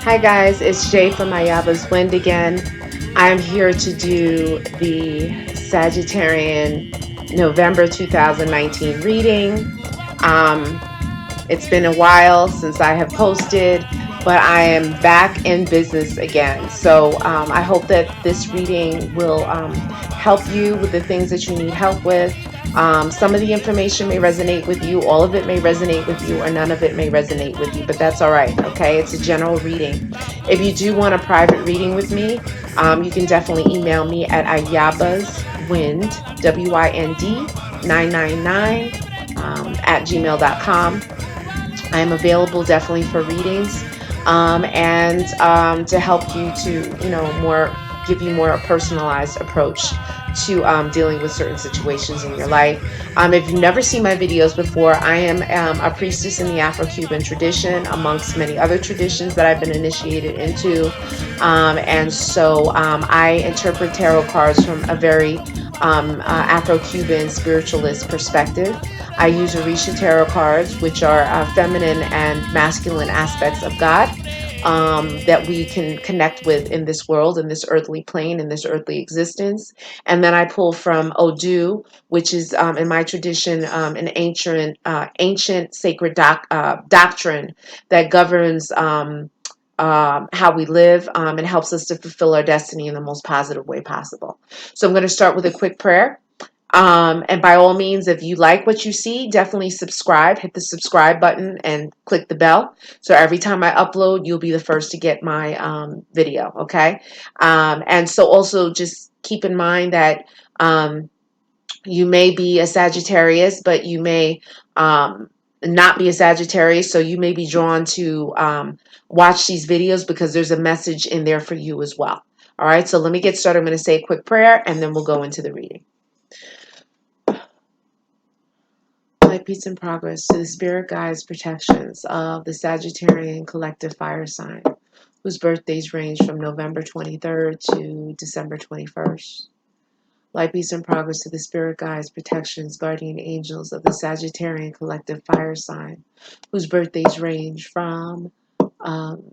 Hi guys, it's Jay from Ayaba's Wind again. I'm here to do the Sagittarian November 2019 reading. Um, it's been a while since I have posted, but I am back in business again. So I hope that this reading will help you with the things that you need help with. Some of the information may resonate with you, all of it may resonate with you, or none of it may resonate with you, but that's all right, okay? It's a general reading. If you do want a private reading with me, you can definitely email me at ayabaswind, WIND 999 at gmail.com. I am available definitely for readings and to help you to, give you more a personalized approach to dealing with certain situations in your life. If you've never seen my videos before, I am a priestess in the Afro-Cuban tradition, amongst many other traditions that I've been initiated into. And so I interpret tarot cards from a very Afro-Cuban spiritualist perspective. I use Orisha tarot cards, which are feminine and masculine aspects of God that we can connect with in this world, in this earthly plane, in this earthly existence. And then I pull from Odu, which is in my tradition an ancient sacred doctrine that governs how we live and helps us to fulfill our destiny in the most positive way possible. So I'm going to start with a quick prayer. And by all means, if you like what you see, definitely subscribe, hit the subscribe button and click the bell. So every time I upload, you'll be the first to get my video. Okay. And so also just keep in mind that you may be a Sagittarius, but you may not be a Sagittarius. So you may be drawn to watch these videos because there's a message in there for you as well. All right. So let me get started. I'm going to say a quick prayer and then we'll go into the reading. Light, peace, and progress to the spirit guides, protections of the Sagittarian collective fire sign, whose birthdays range from November 23rd to December 21st. Light, peace, and progress to the spirit guides, protections, guardian angels of the Sagittarian collective fire sign, whose birthdays range from um,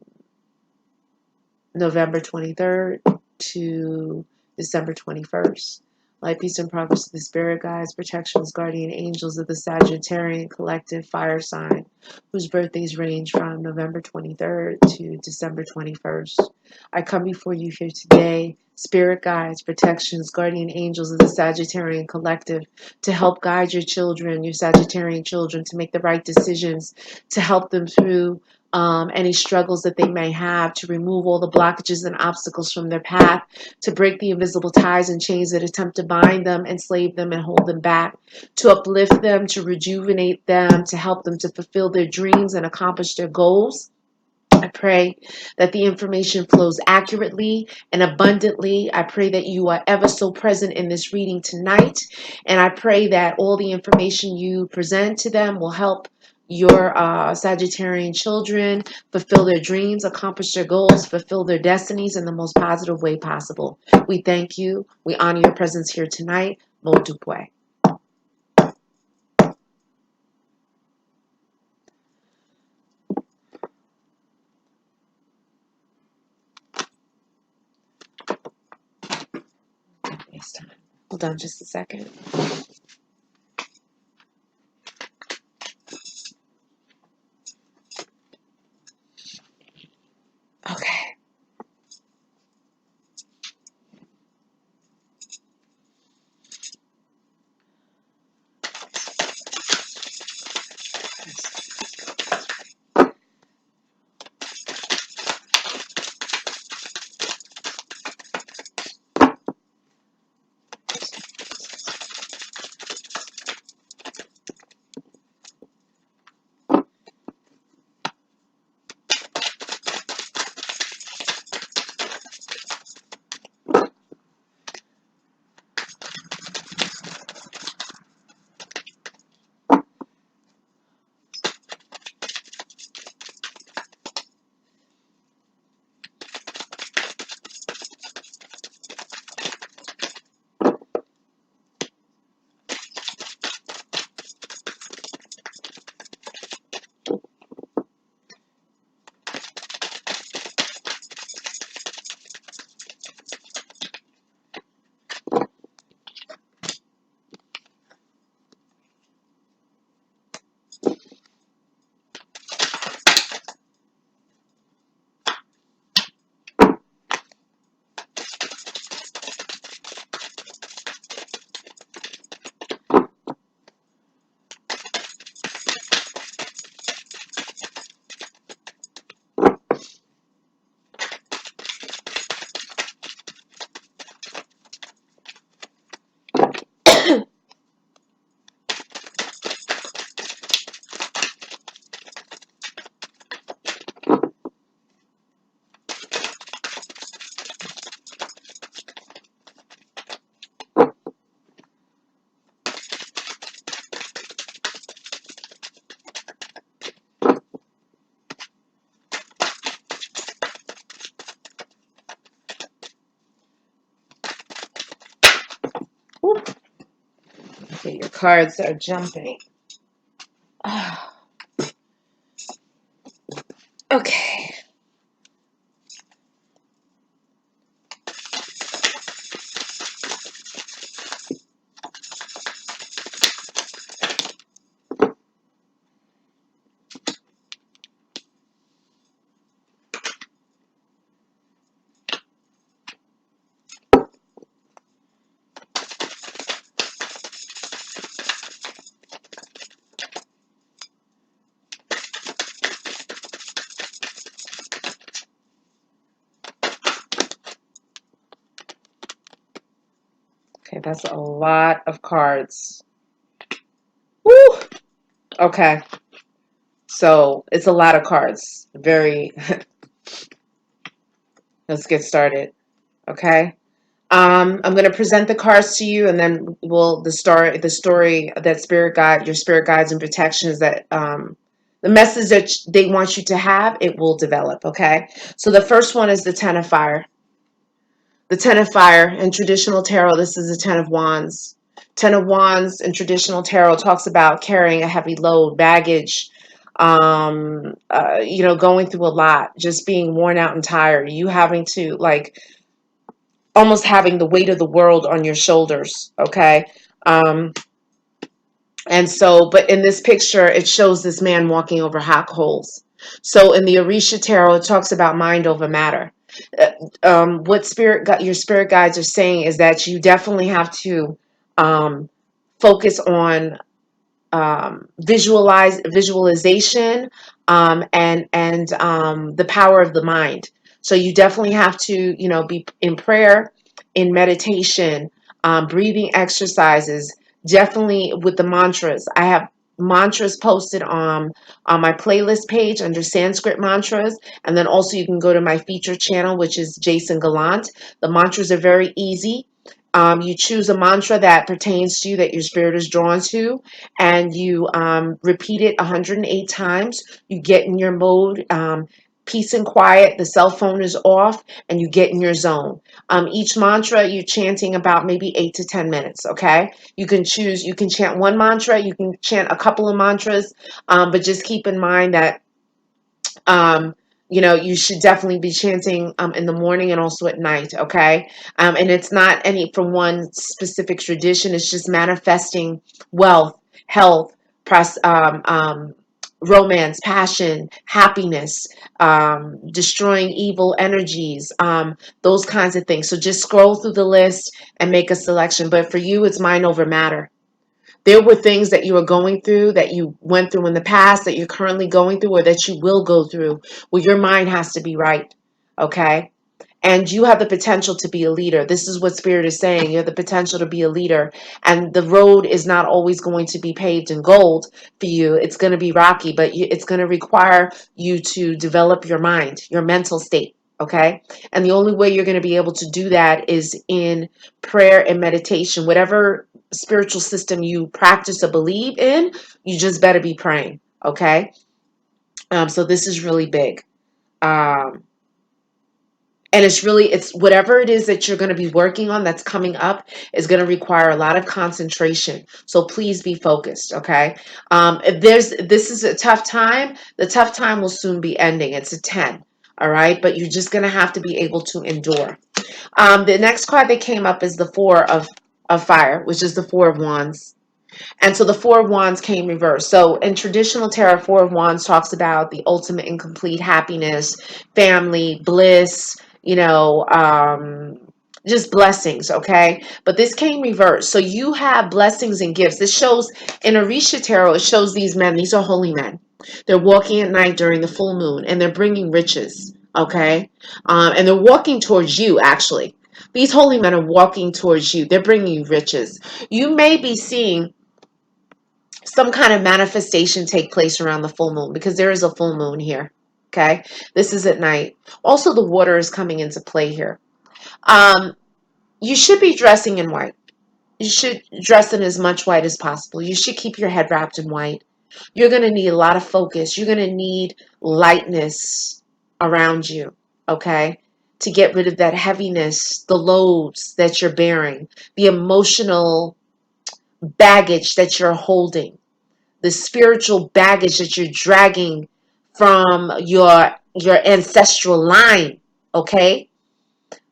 November 23rd to December 21st. Light, peace, and progress to the spirit guides, protections, guardian angels of the Sagittarian collective fire sign, whose birthdays range from November 23rd to December 21st. I come before you here today, spirit guides, protections, guardian angels of the Sagittarian collective, to help guide your children, your Sagittarian children, to make the right decisions, to help them through any struggles that they may have, to remove all the blockages and obstacles from their path, to break the invisible ties and chains that attempt to bind them, enslave them, and hold them back, to uplift them, to rejuvenate them, to help them to fulfill their dreams and accomplish their goals. I pray that the information flows accurately and abundantly. I pray that you are ever so present in this reading tonight. And I pray that all the information you present to them will help your Sagittarian children fulfill their dreams, accomplish their goals, fulfill their destinies in the most positive way possible. We thank you. We honor your presence here tonight. Mo Dupwe. Hold on just a second. Okay. cards are jumping. Okay. Okay, that's a lot of cards. Woo! Okay. So it's a lot of cards. Very. Let's get started. Okay. I'm going to present the cards to you, and then the story that your spirit guides and protections that the message that they want you to have, it will develop. Okay. So the first one is the Ten of Fire. The Ten of Fire in traditional tarot, this is the Ten of Wands. Ten of Wands in traditional tarot talks about carrying a heavy load, baggage, going through a lot, just being worn out and tired. You having to almost having the weight of the world on your shoulders. Okay. Um, and so, but in this picture, it shows this man walking over hot coals. So in the Orisha Tarot, it talks about mind over matter. What your spirit guides are saying is that you definitely have to focus on visualization, and the power of the mind. So you definitely have to, be in prayer, in meditation, breathing exercises, definitely with the mantras. I have mantras posted on my playlist page under Sanskrit mantras, and then also you can go to my feature channel, which is Jason Gallant. The mantras are very easy. You choose a mantra that pertains to you, that your spirit is drawn to, and you repeat it 108 times. You get in your mode, peace and quiet. The cell phone is off, and you get in your zone. Each mantra you're chanting about maybe 8 to 10 minutes. Okay, you can choose. You can chant one mantra. You can chant a couple of mantras, but just keep in mind that um, you should definitely be chanting in the morning and also at night, okay? And it's not any from one specific tradition. It's just manifesting wealth, health, romance, passion, happiness, destroying evil energies, those kinds of things. So just scroll through the list and make a selection. But for you, it's mind over matter. There were things that you were going through, that you went through in the past, that you're currently going through, or that you will go through. Well, your mind has to be right. Okay. And you have the potential to be a leader. This is what Spirit is saying. You have the potential to be a leader. And the road is not always going to be paved in gold for you. It's going to be rocky, but it's going to require you to develop your mind, your mental state. Okay. And the only way you're going to be able to do that is in prayer and meditation. Whatever spiritual system you practice or believe in, you just better be praying. Okay. So this is really big. Um, and it's whatever it is that you're going to be working on that's coming up is going to require a lot of concentration. So please be focused. Okay. This is a tough time. The tough time will soon be ending. It's a 10. All right. But you're just going to have to be able to endure. The next card that came up is the Four of Fire, which is the Four of Wands. And so the Four of Wands came reversed. So in traditional tarot, Four of Wands talks about the ultimate and complete happiness, family, bliss, just blessings, okay? But this came reversed. So you have blessings and gifts. This shows in Orisha Tarot, it shows these men, these are holy men. They're walking at night during the full moon, and they're bringing riches, okay? And they're walking towards you, actually. These holy men are walking towards you. They're bringing you riches. You may be seeing some kind of manifestation take place around the full moon, because there is a full moon here. Okay. This is at night. Also, the water is coming into play here. You should be dressing in white. You should dress in as much white as possible. You should keep your head wrapped in white. You're going to need a lot of focus. You're going to need lightness around you. Okay. To get rid of that heaviness, the loads that you're bearing, the emotional baggage that you're holding, the spiritual baggage that you're dragging from your ancestral line, okay?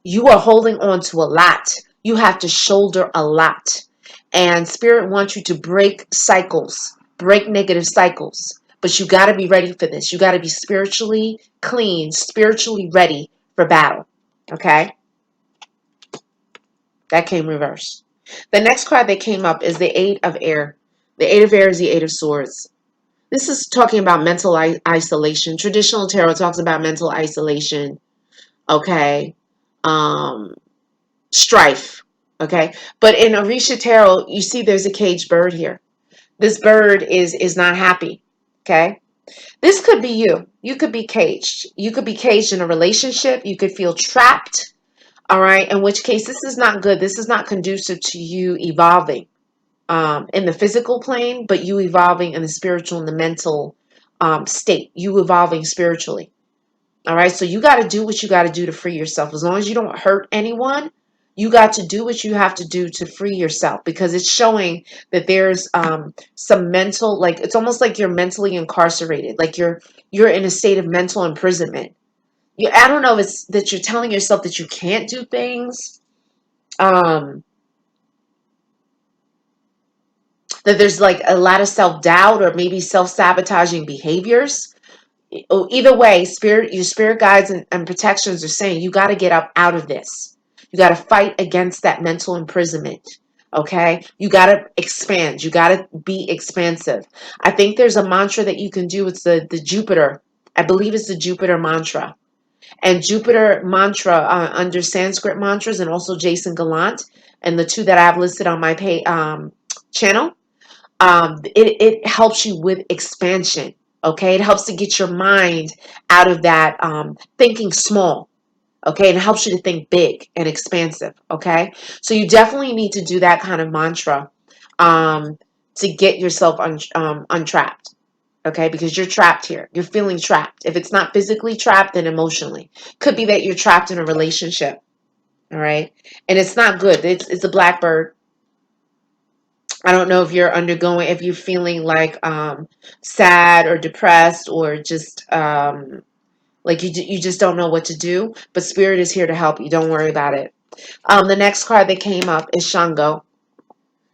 You are holding on to a lot. You have to shoulder a lot. And Spirit wants you to break cycles, break negative cycles. But you got to be ready for this. You got to be spiritually clean, spiritually ready for battle. Okay? That came reversed. The next card that came up is the Eight of Air. The Eight of Air is the Eight of Swords. This is talking about mental isolation. Traditional tarot talks about mental isolation. Okay? Strife. Okay? But in Orisha Tarot, you see there's a caged bird here. This bird is not happy. Okay? This could be you. You could be caged. You could be caged in a relationship. You could feel trapped. All right? In which case, this is not good. This is not conducive to you evolving in the physical plane, but you evolving in the spiritual and the mental state. You evolving spiritually. All right? So you got to do what you got to do to free yourself. As long as you don't hurt anyone, you got to do what you have to do to free yourself, because it's showing that there's some mental, like it's almost like you're mentally incarcerated, like you're in a state of mental imprisonment. I don't know if it's that you're telling yourself that you can't do things, that there's like a lot of self-doubt or maybe self-sabotaging behaviors. Either way, your spirit guides and protections are saying you got to get up out of this. You got to fight against that mental imprisonment. Okay? You got to expand. You got to be expansive. I think there's a mantra that you can do. It's the Jupiter. I believe it's the Jupiter mantra. And Jupiter mantra under Sanskrit mantras, and also Jason Gallant, and the two that I have listed on my channel. It helps you with expansion. Okay, it helps to get your mind out of that thinking small. Okay, and it helps you to think big and expansive. Okay, so you definitely need to do that kind of mantra to get yourself untrapped. Okay, because you're trapped here. You're feeling trapped. If it's not physically trapped, then emotionally. Could be that you're trapped in a relationship. All right, and it's not good. It's a blackbird. I don't know if you're if you're feeling like sad or depressed, or just like you just don't know what to do. But Spirit is here to help you. Don't worry about it. The next card that came up is Shango.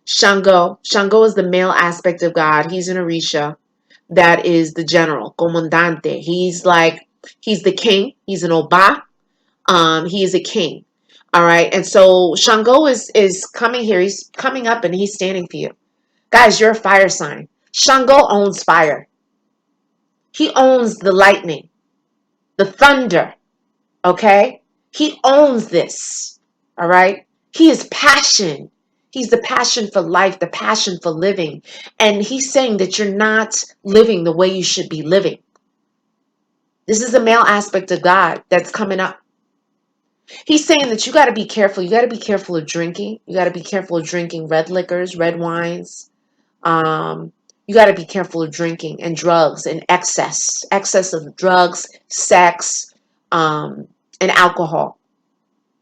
Shango is the male aspect of God. He's an Orisha. That is the general, comandante. He's the king. He's an Oba. He is a king. All right. And so Shango is coming here. He's coming up and he's standing for you. Guys, you're a fire sign. Shango owns fire. He owns the lightning, the thunder. Okay? He owns this. All right? He is passion. He's the passion for life, the passion for living. And he's saying that you're not living the way you should be living. This is the male aspect of God that's coming up. He's saying that you got to be careful. You got to be careful of drinking. You got to be careful of drinking red liquors, red wines. You got to be careful of drinking and drugs and excess of drugs, sex, and alcohol.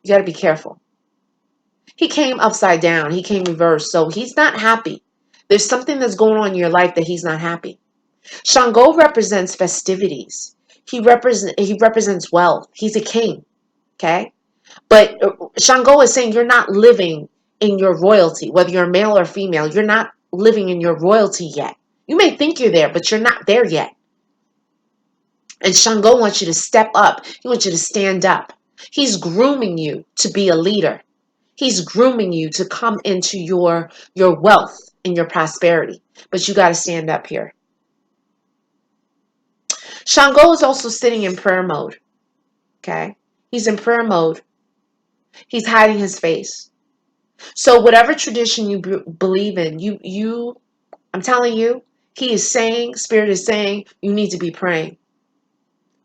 You got to be careful. He came upside down. He came reversed. So he's not happy. There's something that's going on in your life that he's not happy. Shango represents festivities. He represents wealth. He's a king. Okay. But Shango is saying you're not living in your royalty, whether you're male or female. You're not living in your royalty yet. You may think you're there, but you're not there yet. And Shango wants you to step up. He wants you to stand up. He's grooming you to be a leader. He's grooming you to come into your wealth and your prosperity. But you got to stand up here. Shango is also sitting in prayer mode. Okay? He's in prayer mode. He's hiding his face. So whatever tradition you believe in, I'm telling you, he is saying, Spirit is saying, you need to be praying,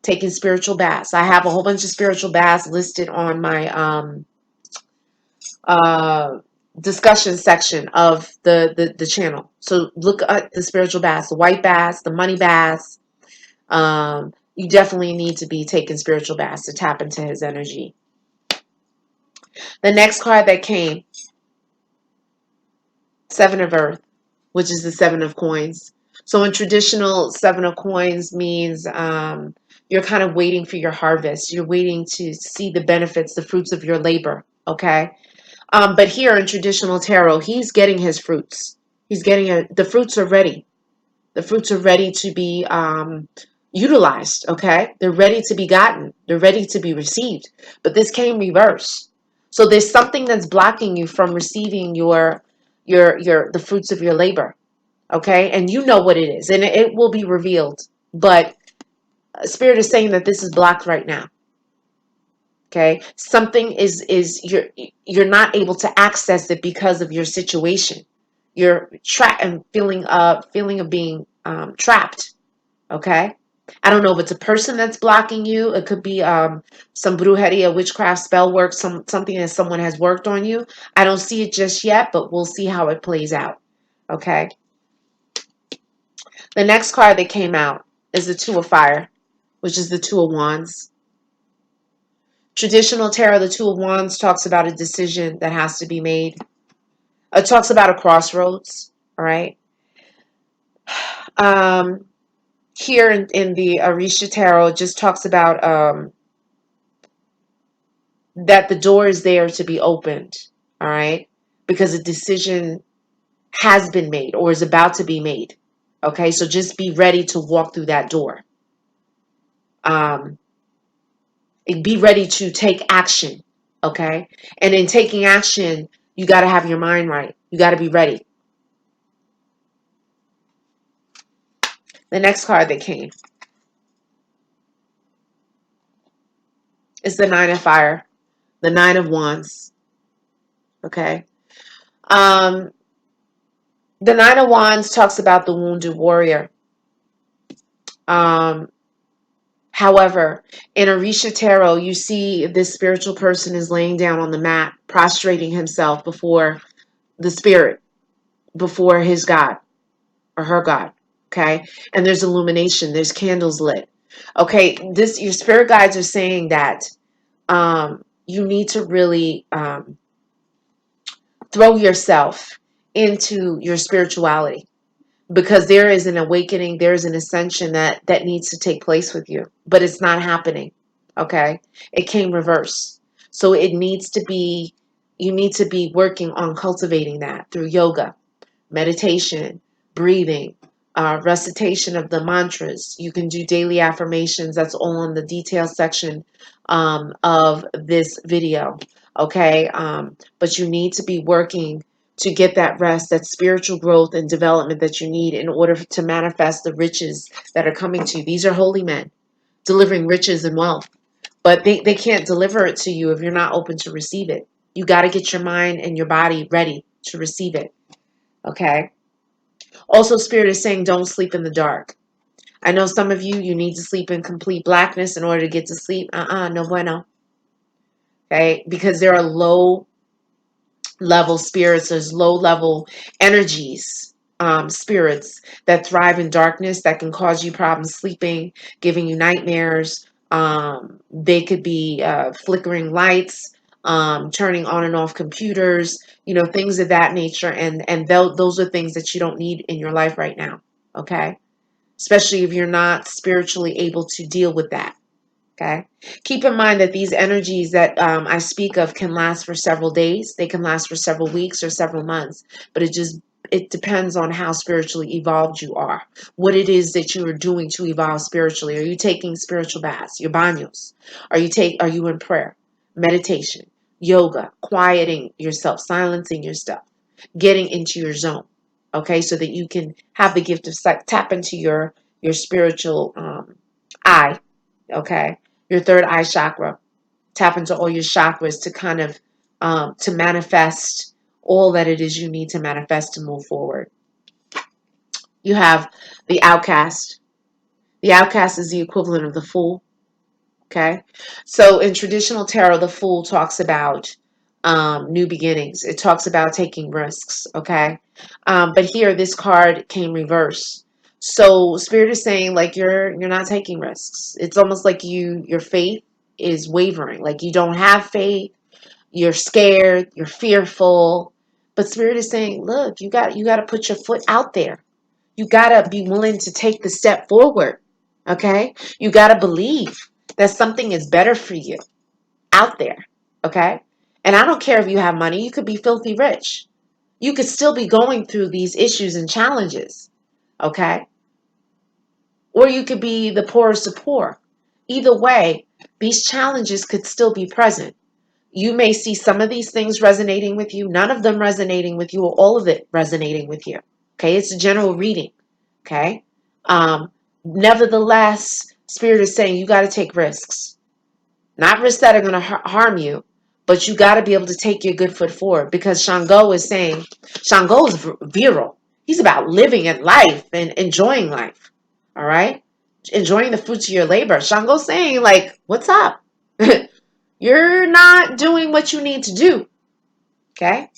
taking spiritual baths. I have a whole bunch of spiritual baths listed on my discussion section of the channel. So look at the spiritual baths, the white baths, the money baths. You definitely need to be taking spiritual baths to tap into his energy. The next card that came Seven of Earth, which is the Seven of Coins. So in traditional, Seven of Coins means you're kind of waiting for your harvest. You're waiting to see the benefits, the fruits of your labor. Okay. But here in traditional tarot, he's getting his fruits. He's getting the fruits are ready. The fruits are ready to be utilized. Okay. They're ready to be gotten. They're ready to be received. But this came reverse. So there's something that's blocking you from receiving the fruits of your labor. Okay. And you know what it is, and it will be revealed. But Spirit is saying that this is blocked right now. Okay, something is you're not able to access it because of your situation. You're trapped and feeling of being trapped. Okay, I don't know if it's a person that's blocking you. It could be some brujeria, witchcraft, spell work, something that someone has worked on you. I don't see it just yet, but we'll see how it plays out. Okay, the next card that came out is the Two of Fire, which is the Two of Wands. Traditional tarot, the Two of Wands talks about a decision that has to be made. It talks about a crossroads. All right. Um, Here in the Orisha tarot, it just talks about that the door is there to be opened. All right, because a decision has been made or is about to be made. Okay, so just be ready to walk through that door. Um, be ready to take action. Okay, and in taking action, you got to have your mind right. You got to be ready. The next card that came is the Nine of Fire, the Nine of Wands. Okay. Um, the Nine of Wands talks about the wounded warrior. Um, However, in Orisha Tarot, you see this spiritual person is laying down on the mat, prostrating himself before the spirit, before his God or her God. Okay. And there's illumination, there's candles lit. Okay. Your spirit guides are saying that you need to really throw yourself into your spirituality, because there is an awakening, there is an ascension that needs to take place with you, but it's not happening. Okay, it came reverse. So it needs to be, you need to be working on cultivating that through yoga, meditation, breathing, recitation of the mantras. You can do daily affirmations. That's all in the detail section of this video. Okay. But you need to be working to get that rest, that spiritual growth and development that you need in order to manifest the riches that are coming to you. These are holy men delivering riches and wealth, but they can't deliver it to you if you're not open to receive it. You got to get your mind and your body ready to receive it. Okay. Also, Spirit is saying don't sleep in the dark. I know some of you need to sleep in complete blackness in order to get to sleep. No bueno. Okay, because there are low level spirits, there's low level energies, spirits that thrive in darkness that can cause you problems sleeping, giving you nightmares. They could be flickering lights, turning on and off computers, things of that nature. And those are things that you don't need in your life right now. Okay, especially if you're not spiritually able to deal with that. Okay. Keep in mind that these energies that I speak of can last for several days. They can last for several weeks or several months, but it depends on how spiritually evolved you are. What it is that you are doing to evolve spiritually. Are you taking spiritual baths, your baños? Are you in prayer, meditation, yoga, quieting yourself, silencing yourself, getting into your zone? Okay, so that you can have the gift of sight, tap into your spiritual eye. Okay, your third eye chakra. Tap into all your chakras to kind of to manifest all that it is you need to manifest to move forward. You have the outcast. The outcast is the equivalent of the fool. Okay, so in traditional tarot, the fool talks about new beginnings. It talks about taking risks. Okay, but here this card came reverse. So Spirit is saying like you're not taking risks. It's almost like your faith is wavering. Like you don't have faith. You're scared. You're fearful But Spirit is saying, look, you got to put your foot out there. You got to be willing to take the step forward. Okay? You got to believe that something is better for you out there. Okay? And I don't care if you have money. You could be filthy rich. You could still be going through these issues and challenges. Okay? Or you could be the poorest of poor. Either way, these challenges could still be present. You may see some of these things resonating with you, none of them resonating with you, or all of it resonating with you. Okay, it's a general reading. Okay. Nevertheless, Spirit is saying you got to take risks, not risks that are going to harm you, but you got to be able to take your good foot forward, because Shango is saying, Shango is virile. He's about living in life and enjoying life. All right. Enjoying the fruits of your labor. Shango's saying, like, what's up? You're not doing what you need to do. Okay.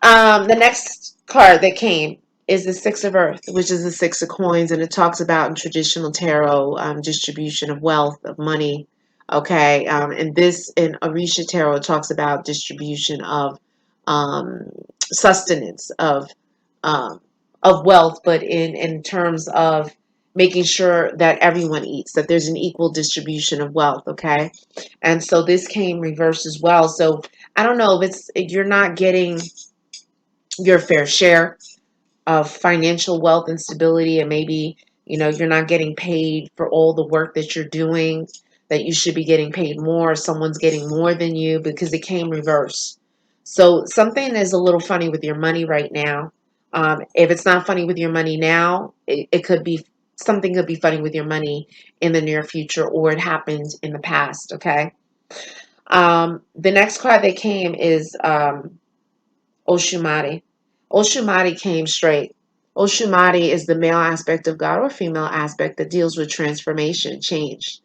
The next card that came is the Six of Earth, which is the Six of Coins, and it talks about in traditional tarot distribution of wealth, of money. Okay. And this in Orisha tarot talks about distribution of um, sustenance um, of wealth, but in terms of making sure that everyone eats, that there's an equal distribution of wealth. Okay. And so this came reversed as well. So I don't know if you're not getting your fair share of financial wealth and stability, and maybe you're not getting paid for all the work that you're doing, that you should be getting paid more, someone's getting more than you, because it came reverse. So something is a little funny with your money right now. If it's not funny with your money now, it could be, something could be funny with your money in the near future, or it happened in the past. Okay. The next card that came is Oshumari. Oshumari came straight. Oshumari is the male aspect of God, or female aspect, that deals with transformation, change.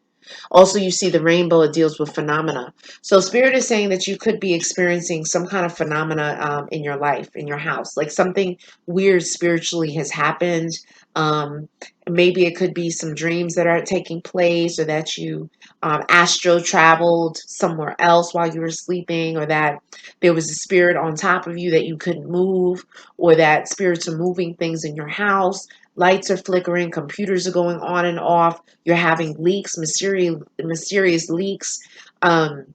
Also, you see the rainbow, it deals with phenomena. So Spirit is saying that you could be experiencing some kind of phenomena in your life, in your house. Like something weird spiritually has happened. Um, Maybe it could be some dreams that are taking place, or that you astro traveled somewhere else while you were sleeping, or that there was a spirit on top of you that you couldn't move, or that spirits are moving things in your house. Lights are flickering, computers are going on and off. You're having leaks, mysterious leaks. Um,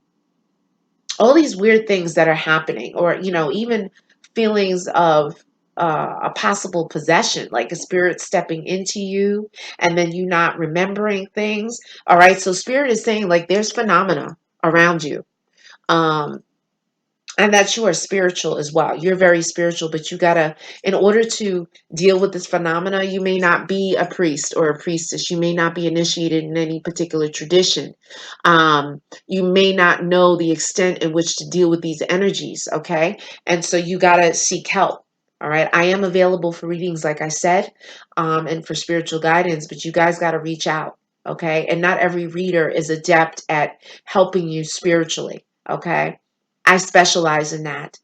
all these weird things that are happening, or even feelings of a possible possession, like a spirit stepping into you, and then you not remembering things. All right, so Spirit is saying, like, there's phenomena around you. Um, and that you are spiritual as well. You're very spiritual, but you gotta, in order to deal with this phenomena, you may not be a priest or a priestess. You may not be initiated in any particular tradition. You may not know the extent in which to deal with these energies. Okay. And so you gotta seek help. All right. I am available for readings, like I said, and for spiritual guidance, but you guys gotta reach out. Okay. And not every reader is adept at helping you spiritually. Okay. I specialize in that,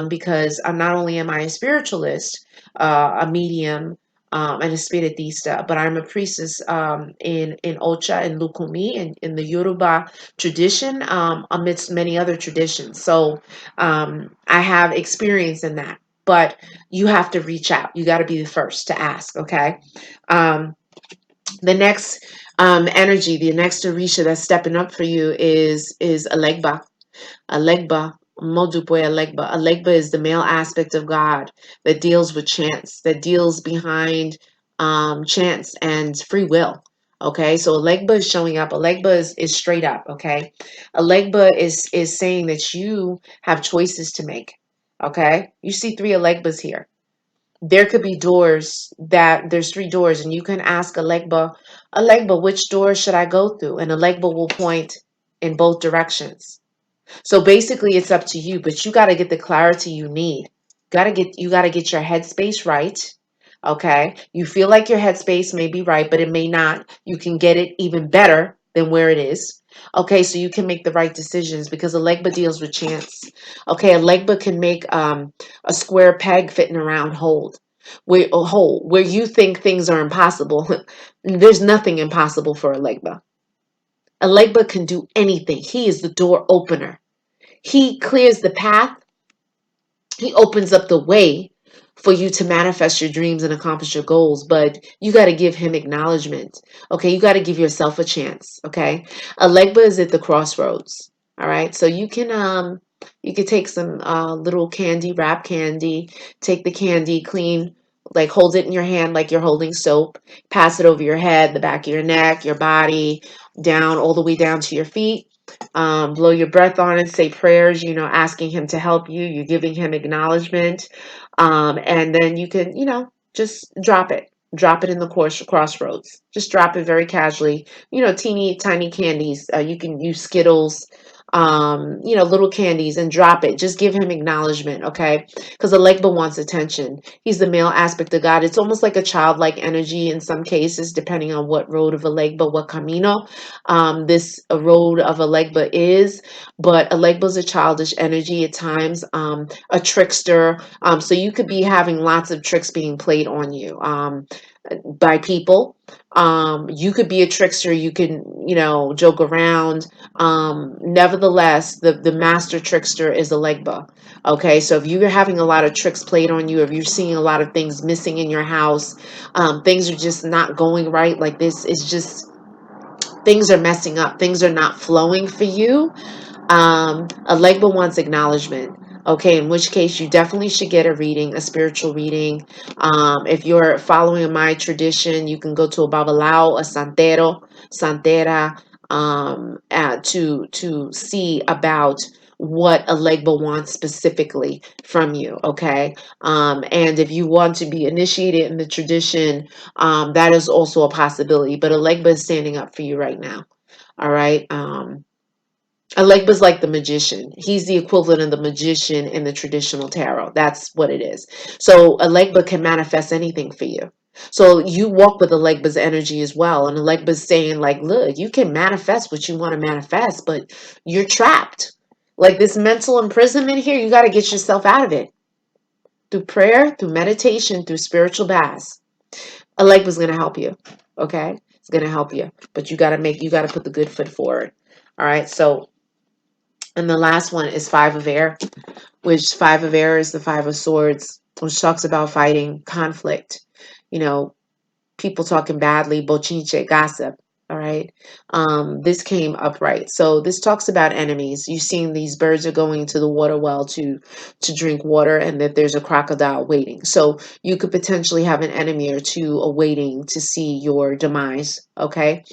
because I'm not only am I a spiritualist, a medium, and a spiritista, but I'm a priestess in Ocha and Lukumi, in the Yoruba tradition, amidst many other traditions. So I have experience in that. But you have to reach out. You got to be the first to ask. Okay. Um, the next energy, the next Orisha that's stepping up for you is Elegba. Elegba, Modupwe Elegba. Elegba is the male aspect of God that deals with chance, that deals behind chance and free will. Okay, so Elegba is showing up. Elegba is straight up. Okay, Elegba is saying that you have choices to make. Okay, you see three Elegbas here. There could be doors, that there's three doors, and you can ask Elegba, Elegba, which door should I go through? And Elegba will point in both directions. So basically it's up to you, but you got to get the clarity you need. You got to get your headspace right. Okay? You feel like your headspace may be right, but it may not. You can get it even better than where it is. Okay, so you can make the right decisions, because Elegba deals with chance. Okay, Elegba can make a square peg fit in a round hole where you think things are impossible. There's nothing impossible for Elegba. Elegba can do anything. He is the door opener. He clears the path he opens up the way for you to manifest your dreams and accomplish your goals, but you got to give him acknowledgement. Okay, you got to give yourself a chance. Okay, Elegba is at the crossroads. All right, so you could take some little candy, wrap candy, take the candy, clean, like hold it in your hand like you're holding soap, pass it over your head, the back of your neck, your body, down all the way down to your feet. Blow your breath on it, say prayers, asking him to help you. You're giving him acknowledgement. And then you can, just drop it. Drop it in the crossroads. Just drop it very casually. Teeny tiny candies. You can use Skittles, little candies, and drop it. Just give him acknowledgement, okay? Because the Legba wants attention. He's the male aspect of God. It's almost like a childlike energy in some cases, depending on what road of a Legba, what camino this road of a Legba is. But a Legba is a childish energy at times, a trickster. So you could be having lots of tricks being played on you by people. You could be a trickster. You can, joke around. Nevertheless, the master trickster is a Legba. Okay, so if you're having a lot of tricks played on you, if you're seeing a lot of things missing in your house, things are just not going right, like this is just things are messing up, things are not flowing for you. A Legba wants acknowledgement. Okay, in which case you definitely should get a reading, a spiritual reading. If you're following my tradition, you can go to a babalao, a santera, to see about what a Legba wants specifically from you. Okay, and if you want to be initiated in the tradition, that is also a possibility. But a Legba is standing up for you right now. All right. Elegba's like the magician. He's the equivalent of the magician in the traditional tarot. That's what it is. So Elegba can manifest anything for you. So you walk with Elegba's energy as well. And Elegba's saying, like, look, you can manifest what you want to manifest, but you're trapped. Like this mental imprisonment here, you got to get yourself out of it. Through prayer, through meditation, through spiritual baths. Elegba's going to help you. Okay? It's going to help you. But you got to put the good foot forward. All right? So and the last one is Five of Air, which Five of Air is the Five of Swords, which talks about fighting conflict. You know, people talking badly, bochinche, gossip. All right. This came upright. So this talks about enemies. You've seen these birds are going to the water well to drink water, and that there's a crocodile waiting. So you could potentially have an enemy or two awaiting to see your demise. Okay.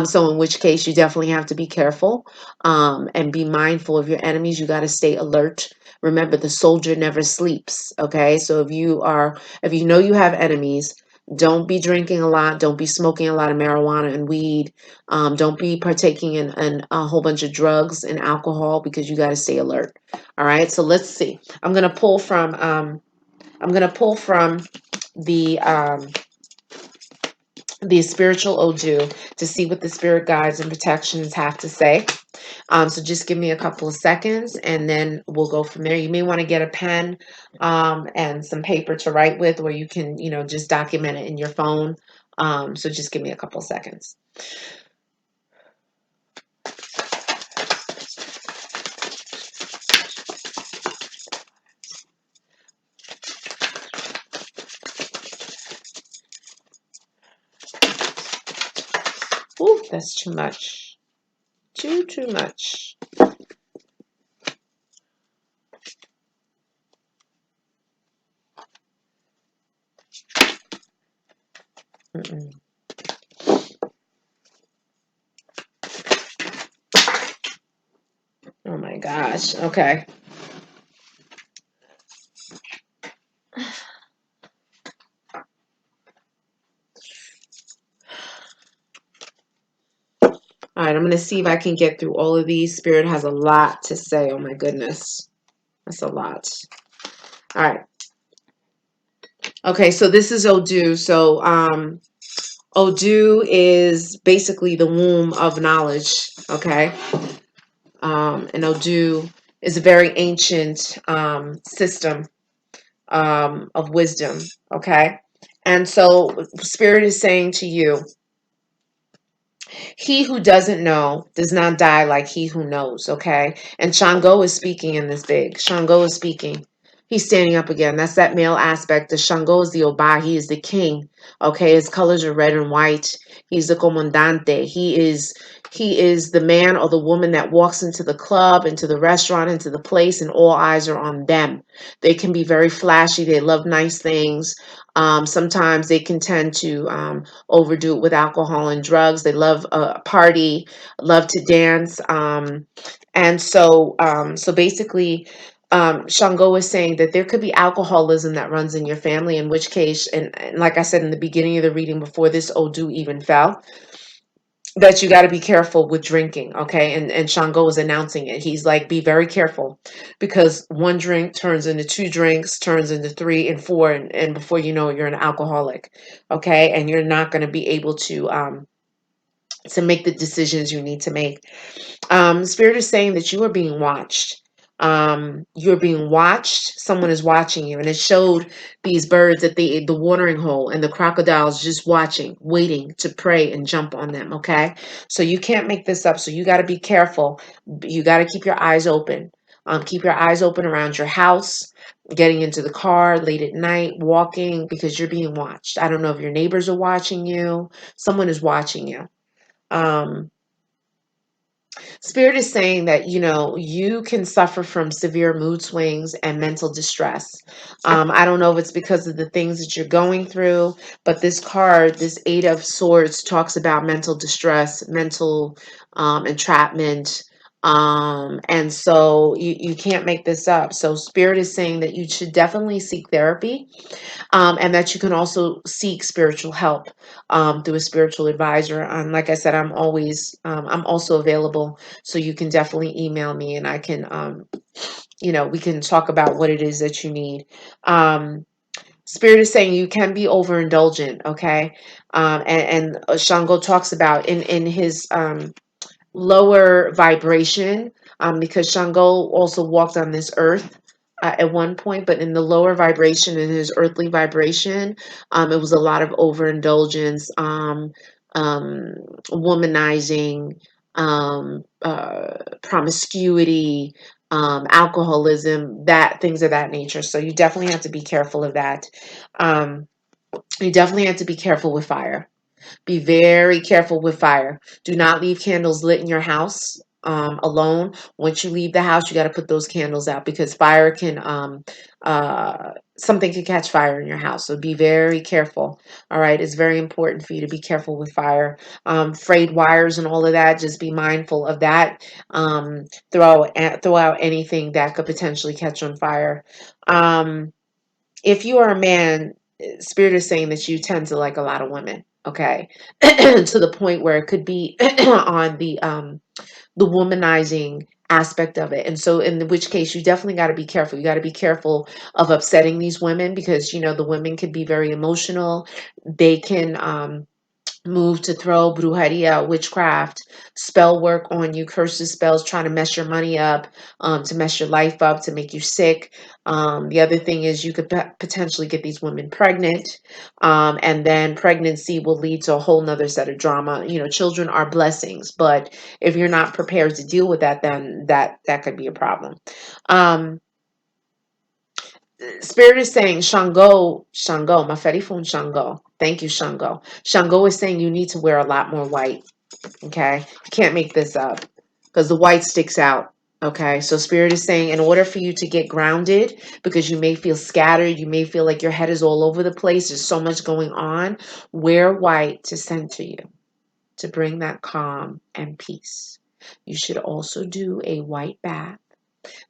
So in which case you definitely have to be careful and be mindful of your enemies. You got to stay alert. Remember, the soldier never sleeps. Okay. So if you know you have enemies, don't be drinking a lot. Don't be smoking a lot of marijuana and weed. Don't be partaking in a whole bunch of drugs and alcohol, because you got to stay alert. All right. So let's see. I'm gonna pull from the spiritual Odu to see what the spirit guides and protections have to say. So just give me a couple of seconds and then we'll go from there. You may want to get a pen and some paper to write with, or you can, just document it in your phone. So just give me a couple of seconds. Ooh, that's too much. Too much. Mm-mm. Oh my gosh. Okay. All right, I'm going to see if I can get through all of these. Spirit has a lot to say. Oh my goodness. That's a lot. All right. Okay, so this is Odu. So Odu is basically the womb of knowledge. Okay. And Odu is a very ancient system of wisdom. Okay. And so Spirit is saying to you, he who doesn't know does not die like he who knows. Okay. And Shango is speaking in this big. Shango is speaking. He's standing up again. That's that male aspect. The Shango is the Oba. He is the king. Okay, his colors are red and white. He's the comandante. He is the man or the woman that walks into the club, into the restaurant, into the place, and all eyes are on them. They can be very flashy. They love nice things. Sometimes they can tend to overdo it with alcohol and drugs. They love a party, love to dance, and so basically Shango is saying that there could be alcoholism that runs in your family, in which case, and like I said in the beginning of the reading before this Odu even fell, that you got to be careful with drinking, okay? And Shango is announcing it. He's like, be very careful because one drink turns into two drinks, turns into three and four, and before you know it, you're an alcoholic, okay? And you're not going to be able to make the decisions you need to make. Spirit is saying that you are being watched. You're being watched. Someone is watching you, and it showed these birds at the watering hole, and the crocodiles just watching, waiting to prey and jump on them. Okay, so you can't make this up. So you got to be careful. You got to keep your eyes open. Keep your eyes open around your house. Getting into the car late at night, walking because you're being watched. I don't know if your neighbors are watching you. Someone is watching you. Um, Spirit is saying that, you can suffer from severe mood swings and mental distress. I don't know if it's because of the things that you're going through, but this card, this Eight of Swords, talks about mental distress, mental entrapment. And so you can't make this up. So Spirit is saying that you should definitely seek therapy, and that you can also seek spiritual help through a spiritual advisor. And like I said, I'm also available, so you can definitely email me, and I can, we can talk about what it is that you need. Spirit is saying you can be overindulgent, okay? And Shango talks about in his lower vibration, because Shango also walked on this earth at one point, but in the lower vibration, in his earthly vibration, it was a lot of overindulgence, um, womanizing, promiscuity, alcoholism, that things of that nature. So you definitely have to be careful of that. Um, you definitely have to be careful with fire. Be very careful with fire. Do not leave candles lit in your house alone. Once you leave the house, you got to put those candles out because fire can, something can catch fire in your house. So be very careful. All right. It's very important for you to be careful with fire. Frayed wires and all of that. Just be mindful of that. Throw out anything that could potentially catch on fire. If you are a man, Spirit is saying that you tend to like a lot of women, okay? To the point where it could be on the womanizing aspect of it. And so in which case you definitely got to be careful. You got to be careful of upsetting these women because the women can be very emotional. They can move to throw brujeria, witchcraft, spell work on you, curses, spells, trying to mess your money up, to mess your life up, to make you sick. The other thing is you could potentially get these women pregnant, and then pregnancy will lead to a whole nother set of drama. Children are blessings, but if you're not prepared to deal with that, then that could be a problem. Um, Spirit is saying Shango, Maferifun Shango. Thank you, Shango. Shango is saying you need to wear a lot more white. Okay. You can't make this up because the white sticks out. Okay. So Spirit is saying in order for you to get grounded, because you may feel scattered, you may feel like your head is all over the place, there's so much going on, wear white to center you, to bring that calm and peace. You should also do a white bath.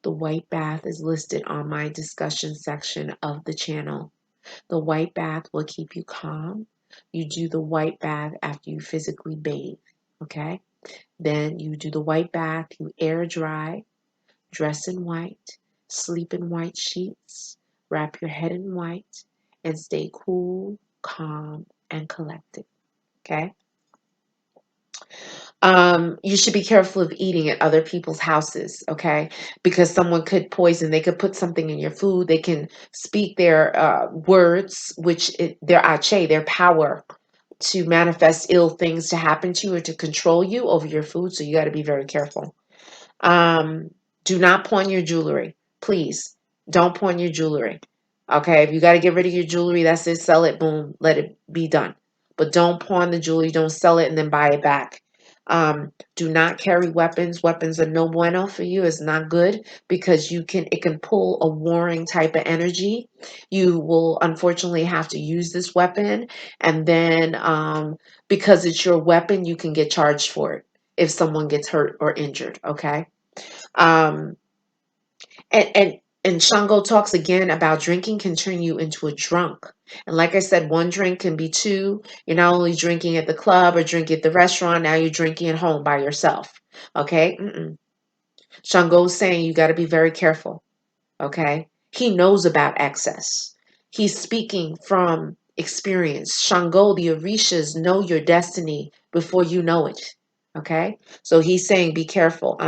The white bath is listed on my discussion section of the channel. The white bath will keep you calm. You do the white bath after you physically bathe, okay? Then you do the white bath, you air dry, dress in white, sleep in white sheets, wrap your head in white, and stay cool, calm, and collected, okay? You should be careful of eating at other people's houses, okay? Because someone could poison, they could put something in your food, they can speak their words, their ache, their power to manifest ill things to happen to you or to control you over your food. So you got to be very careful. Do not pawn your jewelry, please. Don't pawn your jewelry. Okay, if you got to get rid of your jewelry, that's it. Sell it, boom, let it be done. But don't pawn the jewelry. Don't sell it and then buy it back. Do not carry weapons. Weapons are no bueno for you. It's not good because it can pull a warring type of energy. You will unfortunately have to use this weapon, and then because it's your weapon, you can get charged for it if someone gets hurt or injured. Okay. Um, and and and Shango talks again about drinking can turn you into a drunk. And like I said, one drink can be two. You're not only drinking at the club or drinking at the restaurant, now you're drinking at home by yourself. Okay? Shango's saying you got to be very careful. Okay? He knows about excess. He's speaking from experience. Shango, the Orishas know your destiny before you know it. Okay? So he's saying be careful.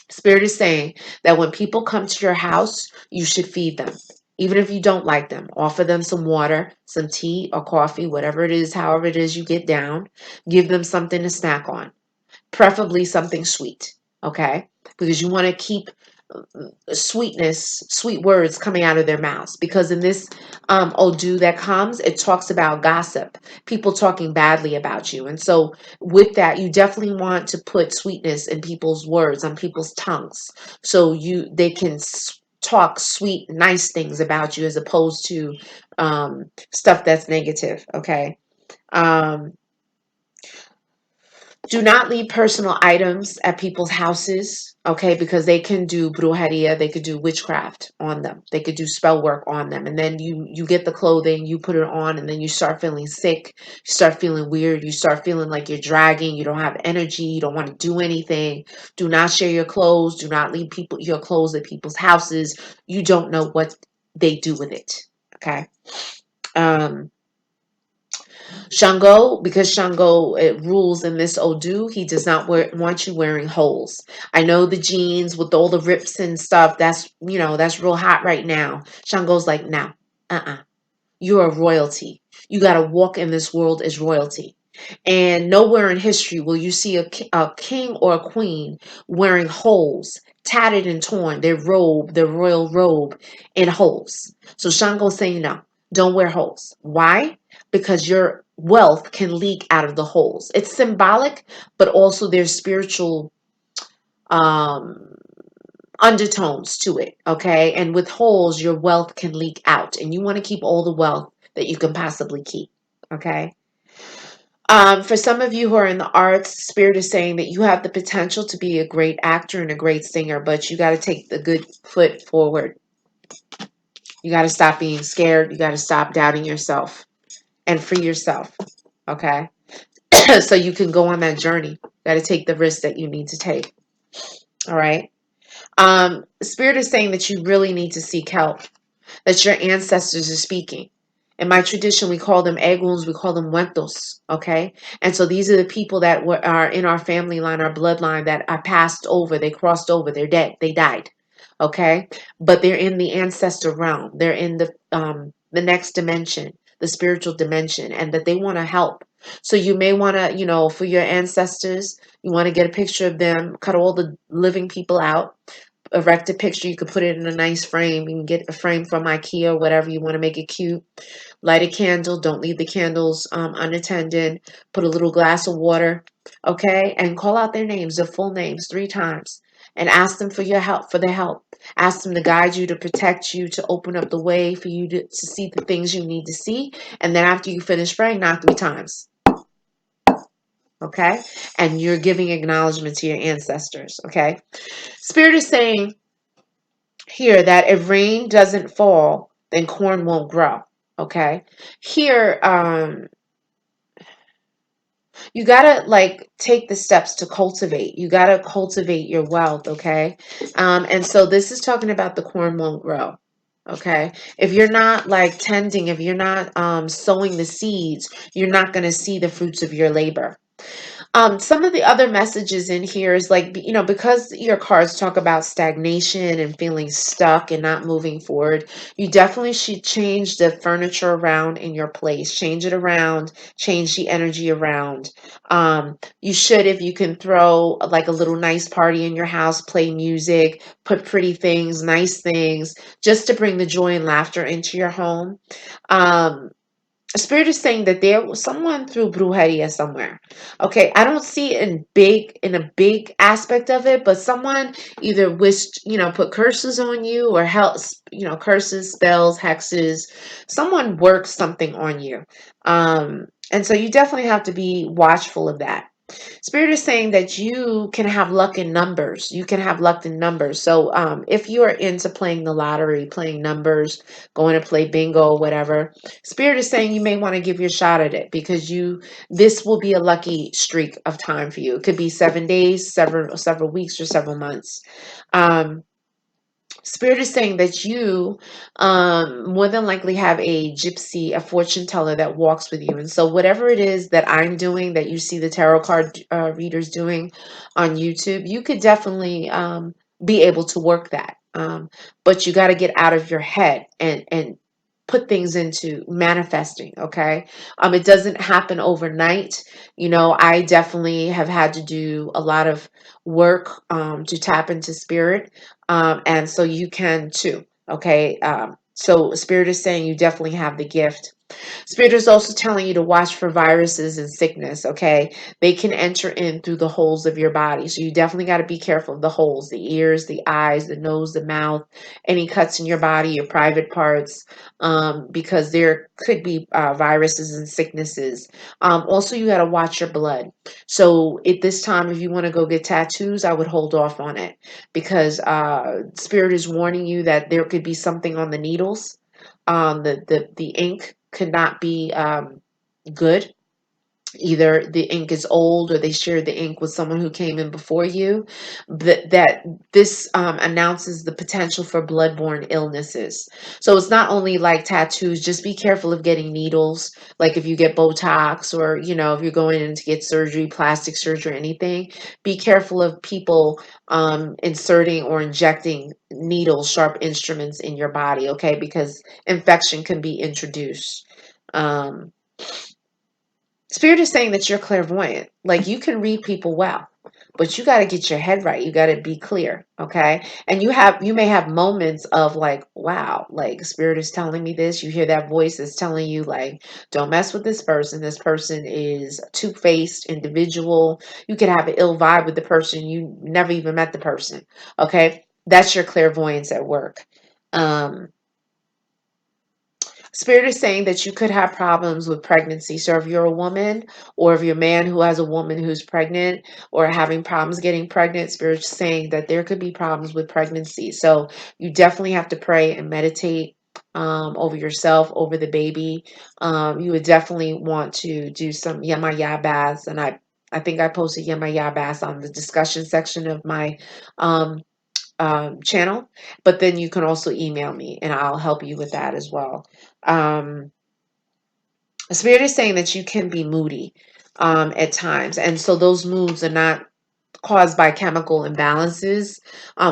Spirit is saying that when people come to your house, you should feed them. Even if you don't like them, offer them some water, some tea or coffee, whatever it is, however it is you get down. Give them something to snack on, preferably something sweet, okay? Because you want to keep sweet words coming out of their mouths. Because in this Odu that comes, it talks about gossip, people talking badly about you. And so with that, you definitely want to put sweetness in people's words, on people's tongues, so they can talk sweet, nice things about you as opposed to stuff that's negative, okay? Um, do not leave personal items at people's houses, okay? Because they can do brujeria, they could do witchcraft on them. They could do spell work on them. And then you get the clothing, you put it on, and then you start feeling sick. You start feeling weird. You start feeling like you're dragging. You don't have energy. You don't want to do anything. Do not share your clothes. Do not leave your clothes at people's houses. You don't know what they do with it, okay? Um, Shango, because Shango it rules in this Odu, he does not want you wearing holes. I know the jeans with all the rips and stuff, that's real hot right now. Shango's like, no, you're a royalty. You got to walk in this world as royalty. And nowhere in history will you see a king or a queen wearing holes, tattered and torn, their robe, their royal robe in holes. So Shango's saying, no, don't wear holes. Why? Because your wealth can leak out of the holes. It's symbolic, but also there's spiritual um, undertones to it, okay? And with holes, your wealth can leak out, and you want to keep all the wealth that you can possibly keep, okay? For some of you who are in the arts, Spirit is saying that you have the potential to be a great actor and a great singer, but you got to take the good foot forward. You got to stop being scared. You got to stop doubting yourself and free yourself, okay? So you can go on that journey. You got to take the risks that you need to take, all right? Spirit is saying that you really need to seek help, that your ancestors are speaking. In my tradition, we call them eguns, we call them muertos, okay? And so these are the people that are in our family line, our bloodline, that are passed over, they crossed over, they're dead, they died, okay? But they're in the ancestor realm, they're in the next dimension, the spiritual dimension, and that they want to help. So you may want to, for your ancestors, you want to get a picture of them, cut all the living people out, erect a picture. You could put it in a nice frame. You can get a frame from IKEA or whatever you want to make it cute. Light a candle. Don't leave the candles unattended. Put a little glass of water, okay? And call out their names, their full names, 3 times. And ask them for your help, for their help. Ask them to guide you, to protect you, to open up the way for you to see the things you need to see. And then after you finish praying, knock 3 times. Okay? And you're giving acknowledgement to your ancestors. Okay? Spirit is saying here that if rain doesn't fall, then corn won't grow. Okay. Here, you gotta take the steps to cultivate. You gotta cultivate your wealth. Okay. And so this is talking about the corn won't grow. Okay. If you're not tending, if you're not sowing the seeds, you're not going to see the fruits of your labor. Some of the other messages in here is like, because your cards talk about stagnation and feeling stuck and not moving forward, you definitely should change the furniture around in your place. Change it around, change the energy around. You should, if you can, throw like a little nice party in your house, play music, put pretty things, nice things, just to bring the joy and laughter into your home. Um, Spirit is saying that there was someone through brujeria somewhere. Okay, I don't see it in a big aspect of it, but someone either wished, put curses on you or helps, curses, spells, hexes. Someone worked something on you. And so you definitely have to be watchful of that. Spirit is saying that you can have luck in numbers. You can have luck in numbers. So if you are into playing the lottery, playing numbers, going to play bingo, whatever, Spirit is saying you may want to give your shot at it because this will be a lucky streak of time for you. It could be 7 days, several weeks, or several months. Um, Spirit is saying that you more than likely have a gypsy, a fortune teller that walks with you. And so, whatever it is that I'm doing, that you see the tarot card readers doing on YouTube, you could definitely be able to work that. But you got to get out of your head and put things into manifesting. Okay. It doesn't happen overnight. I definitely have had to do a lot of work to tap into spirit, and so you can too. Okay. So Spirit is saying you definitely have the gift. Spirit is also telling you to watch for viruses and sickness, okay? They can enter in through the holes of your body. So you definitely got to be careful of the holes, the ears, the eyes, the nose, the mouth, any cuts in your body, your private parts, because there could be viruses and sicknesses. Also, you got to watch your blood. So at this time, if you want to go get tattoos, I would hold off on it because Spirit is warning you that there could be something on the needles. The ink could not be good. Either the ink is old or they shared the ink with someone who came in before you. That this announces the potential for bloodborne illnesses. So it's not only like tattoos, just be careful of getting needles. Like if you get Botox or, if you're going in to get surgery, plastic surgery, anything, be careful of people inserting or injecting needles, sharp instruments in your body, okay? Because infection can be introduced. Um, Spirit is saying that you're clairvoyant. Like you can read people well, but you got to get your head right. You got to be clear, okay? And you may have moments of like, wow, like Spirit is telling me this. You hear that voice is telling you like, don't mess with this person. This person is a two-faced individual. You could have an ill vibe with the person. You never even met the person, okay? That's your clairvoyance at work. Um, Spirit is saying that you could have problems with pregnancy. So if you're a woman or if you're a man who has a woman who's pregnant or having problems getting pregnant, Spirit is saying that there could be problems with pregnancy. So you definitely have to pray and meditate over yourself, over the baby. You would definitely want to do some yamaya baths. And I think I posted yamaya baths on the discussion section of my um, channel, but then you can also email me and I'll help you with that as well. Um, Spirit is saying that you can be moody at times, and so those moods are not caused by chemical imbalances.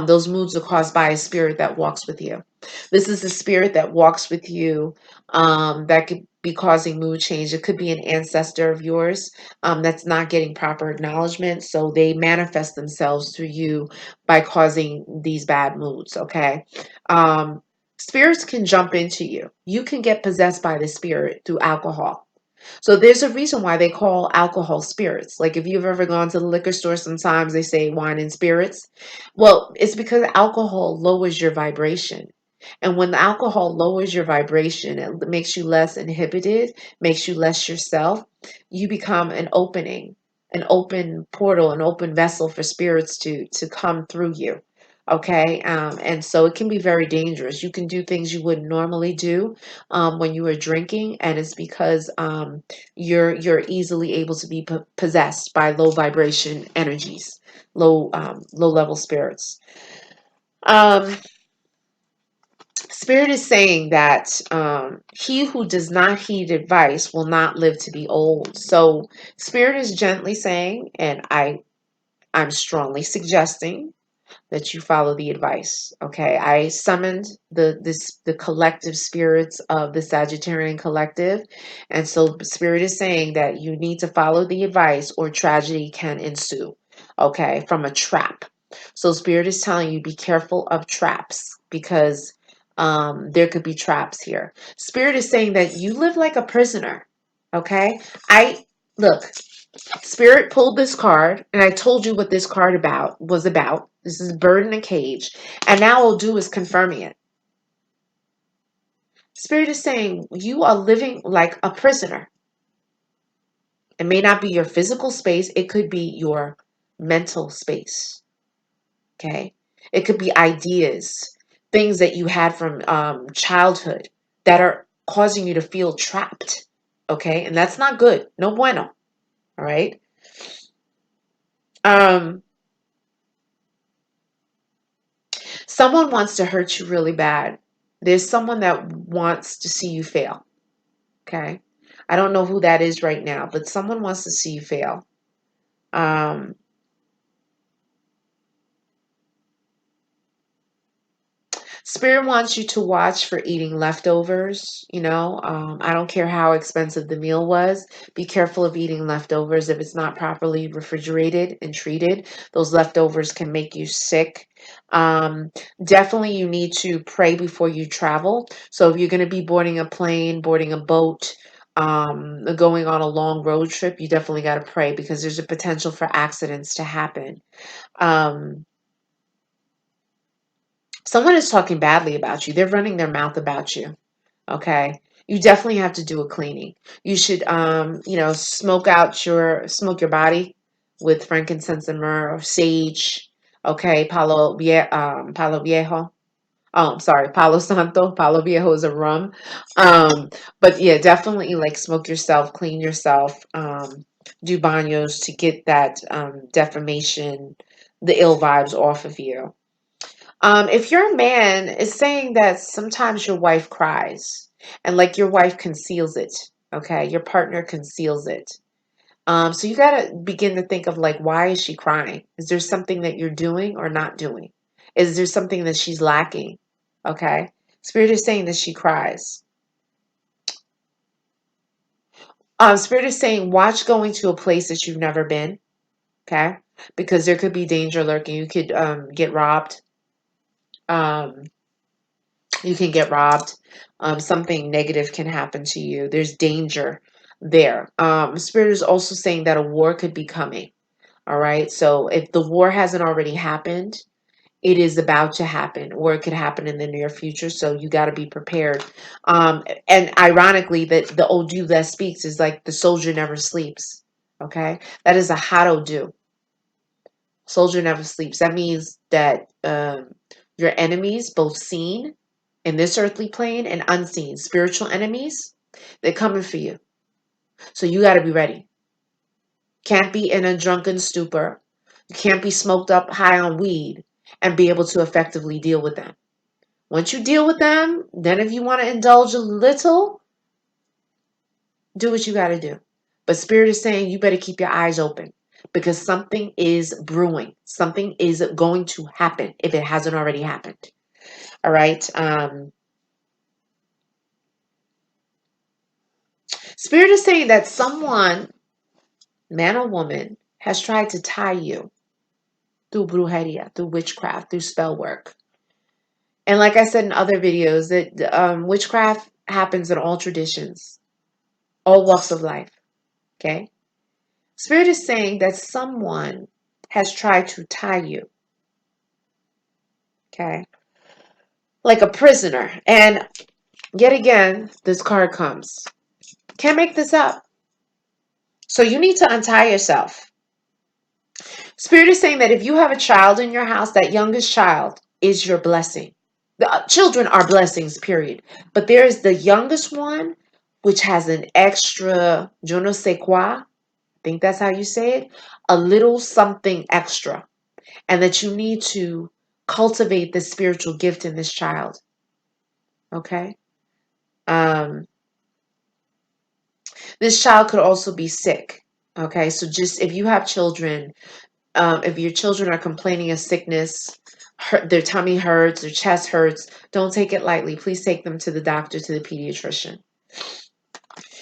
Those moods are caused by a spirit that walks with you. This is a spirit that walks with you that could be causing mood change. It could be an ancestor of yours that's not getting proper acknowledgement. So they manifest themselves through you by causing these bad moods, okay? Spirits can jump into you. You can get possessed by the spirit through alcohol. So there's a reason why they call alcohol spirits. Like if you've ever gone to the liquor store, sometimes they say wine and spirits. Well, it's because alcohol lowers your vibration. And when the alcohol lowers your vibration, it makes you less inhibited, makes you less yourself. You become an open portal, an open vessel for spirits to come through you. Okay, and so it can be very dangerous. You can do things you wouldn't normally do when you are drinking, and it's because you're easily able to be possessed by low vibration energies, low level spirits. Um, Spirit is saying that he who does not heed advice will not live to be old. So Spirit is gently saying, and I'm strongly suggesting that you follow the advice. Okay, I summoned the collective spirits of the Sagittarian collective, and so Spirit is saying that you need to follow the advice, or tragedy can ensue. Okay, from a trap. So Spirit is telling you be careful of traps, because there could be traps here. Spirit is saying that you live like a prisoner. Okay, I look. Spirit pulled this card, and I told you what this card was about. This is bird in a cage, and now all I'll do is confirming it. Spirit is saying you are living like a prisoner. It may not be your physical space, it could be your mental space. Okay, it could be ideas, things that you had from childhood that are causing you to feel trapped. Okay, and that's not good. No bueno. All right. Um, Someone wants to hurt you really bad. There's someone that wants to see you fail. Okay. I don't know who that is right now, but someone wants to see you fail. Um, Spirit wants you to watch for eating leftovers. I don't care how expensive the meal was. Be careful of eating leftovers. If it's not properly refrigerated and treated, those leftovers can make you sick. Um, Definitely, you need to pray before you travel. So if you're going to be boarding a plane, boarding a boat, going on a long road trip, you definitely got to pray, because there's a potential for accidents to happen. Um, Someone is talking badly about you. They're running their mouth about you. Okay. You definitely have to do a cleaning. You should, smoke your body with frankincense and myrrh, or sage. Okay. Palo Viejo. Oh, I'm sorry, Palo Santo. Palo Viejo is a rum. But yeah, definitely like smoke yourself, clean yourself, do baños to get that defamation, the ill vibes off of you. If your man is saying that sometimes your wife cries, and like your wife conceals it, okay, your partner conceals it. So you got to begin to think of, like, why is she crying? Is there something that you're doing or not doing? Is there something that she's lacking? Okay. Spirit is saying that she cries. Spirit is saying watch going to a place that you've never been. Okay. Because there could be danger lurking. You could get robbed. Um, you can get robbed. Something negative can happen to you. There's danger there. Spirit is also saying that a war could be coming. All right. So if the war hasn't already happened, it is about to happen, or it could happen in the near future. So you got to be prepared. And ironically, that the old you that speaks is like the soldier never sleeps. Okay. That is a how do. Soldier never sleeps. That means that your enemies, both seen in this earthly plane and unseen, spiritual enemies, they're coming for you. So you got to be ready. Can't be in a drunken stupor. You can't be smoked up high on weed and be able to effectively deal with them. Once you deal with them, then if you want to indulge a little, do what you got to do. But Spirit is saying you better keep your eyes open, because something is brewing. Something is going to happen if it hasn't already happened. All right. Spirit is saying that someone, man or woman, has tried to tie you through brujeria, through witchcraft, through spell work. And like I said in other videos, that witchcraft happens in all traditions, all walks of life. Okay. Spirit is saying that someone has tried to tie you. Okay. Like a prisoner. And yet again, this card comes. Can't make this up. So you need to untie yourself. Spirit is saying that if you have a child in your house, that youngest child is your blessing. The children are blessings, period. But there is the youngest one, which has an extra, je ne sais quoi, I think that's how you say it, a little something extra. And that you need to cultivate the spiritual gift in this child. Okay. This child could also be sick. Okay. So just if you have children, if your children are complaining of sickness, their tummy hurts, their chest hurts, don't take it lightly. Please take them to the doctor, to the pediatrician.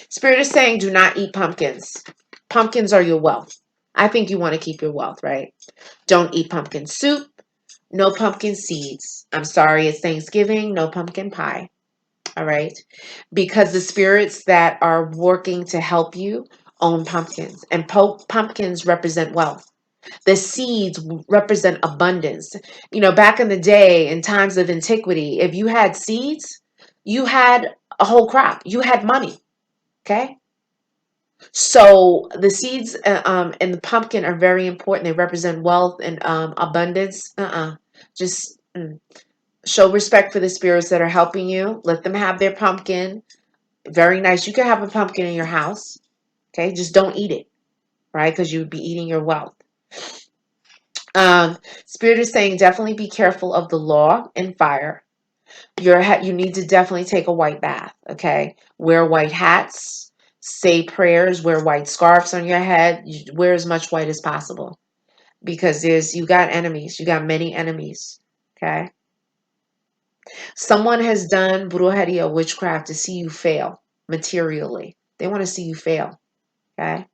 Spirit is saying do not eat pumpkins. Pumpkins are your wealth. I think you want to keep your wealth, right? Don't eat pumpkin soup. No pumpkin seeds. I'm sorry, it's Thanksgiving. No pumpkin pie. All right. Because the spirits that are working to help you own pumpkins. And pumpkins represent wealth. The seeds represent abundance. You know, back in the day, in times of antiquity, if you had seeds, you had a whole crop. You had money. Okay. So the seeds and the pumpkin are very important. They represent wealth and abundance. Just show respect for the spirits that are helping you. Let them have their pumpkin. Very nice. You can have a pumpkin in your house. Okay. Just don't eat it, right? Because you would be eating your wealth. Spirit is saying definitely be careful of the law and fire. You need to definitely take a white bath. Okay. Wear white hats. Say prayers. Wear white scarves on your head. Wear as much white as possible. Because you got enemies. You got many enemies. Okay. Someone has done brujeria, witchcraft, to see you fail materially. They want to see you fail. Okay.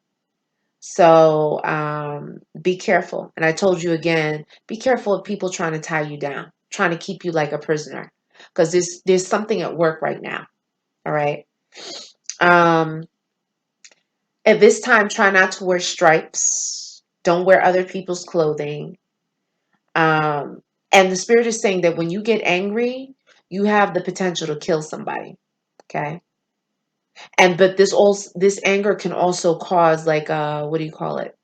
So be careful. And I told you again, be careful of people trying to tie you down, trying to keep you like a prisoner. Because there's something at work right now. All right. Um, at this time, try not to wear stripes. Don't wear other people's clothing. Um, and the spirit is saying that when you get angry, you have the potential to kill somebody. Okay. But this anger can also cause like what do you call it?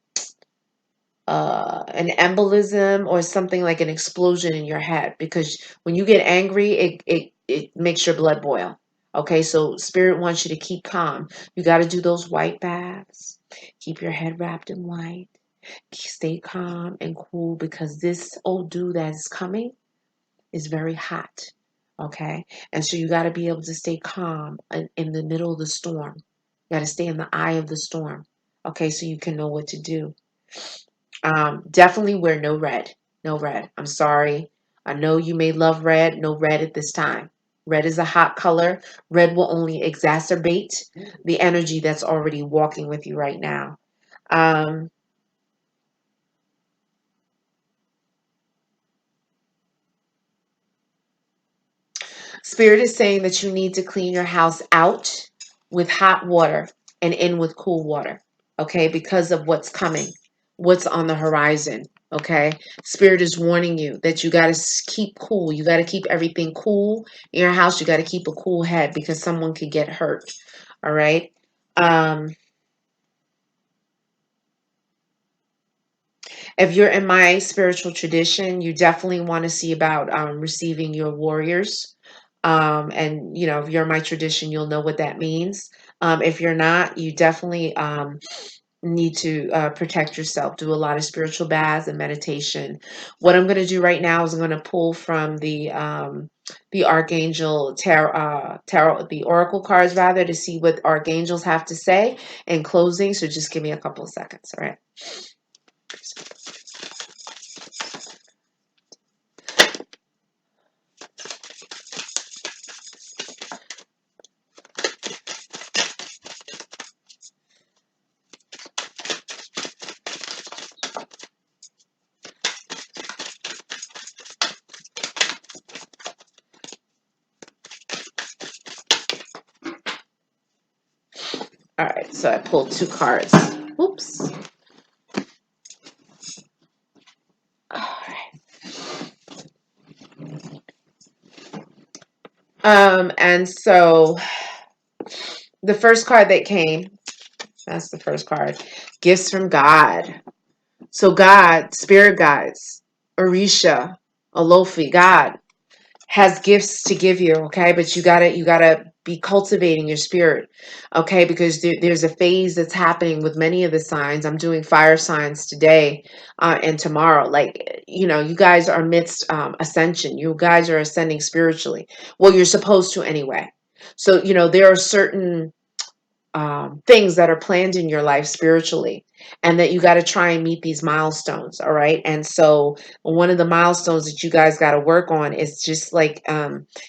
An embolism or something like an explosion in your head, because when you get angry, it makes your blood boil. Okay, so spirit wants you to keep calm. You got to do those white baths. Keep your head wrapped in white. Stay calm and cool, because this old dude that is coming is very hot. Okay, and so you got to be able to stay calm in the middle of the storm. You got to stay in the eye of the storm. Okay, so you can know what to do. Definitely wear no red. No red. I'm sorry. I know you may love red. No red at this time. Red is a hot color. Red will only exacerbate the energy that's already walking with you right now. Um, Spirit is saying that you need to clean your house out with hot water and in with cool water. Okay, because of what's coming, what's on the horizon. Okay, Spirit is warning you that you got to keep cool. You got to keep everything cool in your house. You got to keep a cool head, because someone could get hurt. All right. Um, if you're in my spiritual tradition, you definitely want to see about receiving your warriors. And, you know, if you're in my tradition, you'll know what that means. If you're not, you definitely need to protect yourself. Do a lot of spiritual baths and meditation. What I'm going to do right now is I'm going to pull from the Archangel tarot, the Oracle cards rather, to see what archangels have to say in closing. So just give me a couple of seconds. All right. All right, so I pulled two cards. Oops. All right. And so the first card that came, that's the first card, gifts from God. So God, spirit guides, Orisha, Olofi, God has gifts to give you, okay? But you gotta be cultivating your spirit, okay? Because there's a phase that's happening with many of the signs. I'm doing fire signs today and tomorrow. Like, you guys are amidst ascension. You guys are ascending spiritually. Well, you're supposed to anyway. So, there are certain things that are planned in your life spiritually, and that you got to try and meet these milestones. All right. And so one of the milestones that you guys got to work on is just like